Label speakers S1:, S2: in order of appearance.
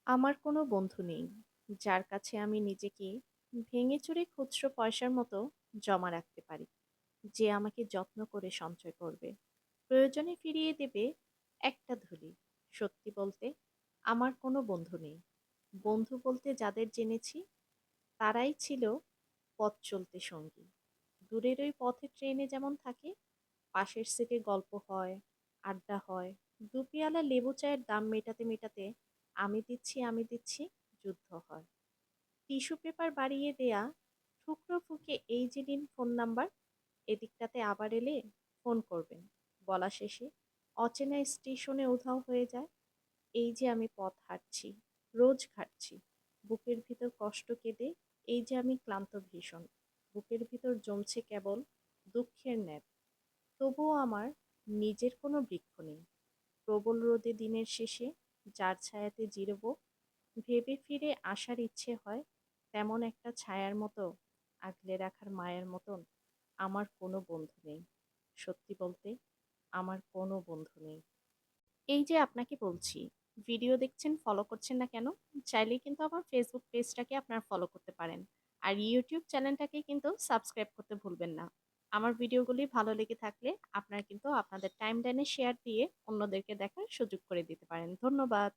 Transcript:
S1: আমার কোনো বন্ধু নেই, যার কাছে আমি নিজেকে ভেঙেচুরে খুচরো পয়সার মতো জমা রাখতে পারি। যে আমাকে যত্ন করে সঞ্চয় করবে, প্রয়োজনে ফিরিয়ে দেবে একটা ধুলি। সত্যি বলতে আমার কোনো বন্ধু নেই। বন্ধু বলতে যাদের জেনেছি তারাই ছিল পথ চলতে সঙ্গী। দূরের ওই পথে ট্রেনে যেমন থাকে, পাশের সিটে গল্প হয়, আড্ডা হয়, দু পেয়ালা লেবু চায়ের দাম মেটাতে মেটাতে আমি দিচ্ছি যুদ্ধ হয়। টিস্যু পেপার বাড়িয়ে দেয়া, ঠুকরো ফুঁকে এই যে নিন ফোন নাম্বার, এদিকটাতে আবার এলে ফোন করবেন বলা শেষে অচেনা স্টেশনে উধাও হয়ে যায়। এই যে আমি পথ হাঁটছি, রোজ ঘাটছি, বুকের ভিতর কষ্ট কেঁদে, এই যে আমি ক্লান্ত ভীষণ, বুকের ভিতর জমছে কেবল দুঃখের ন্যাপ। তবুও আমার নিজের কোনো বৃক্ষ নেই। প্রবল রোদে দিনের শেষে যার ছায়াতে জিরব, ভেবে ফিরে আসার ইচ্ছে হয়, তেমন একটা ছায়ার মতো, আগলে রাখার মায়ের মতন আমার কোনো বন্ধু নেই। সত্যি বলতে আমার কোনো বন্ধু নেই। এই যে আপনাকে বলছি, ভিডিও দেখছেন, ফলো করছেন না কেন? চাইলেই কিন্তু আমার ফেসবুক পেজটাকে আপনার ফলো করতে পারেন। আর ইউটিউব চ্যানেলটাকে কিন্তু সাবস্ক্রাইব করতে ভুলবেন না। আমার ভিডিওগুলি ভালো লেগে থাকলে আপনারা কিন্তু আপনাদের টাইমলাইনে শেয়ার দিয়ে অন্যদেরকে দেখার সুযোগ করে দিতে পারেন। ধন্যবাদ।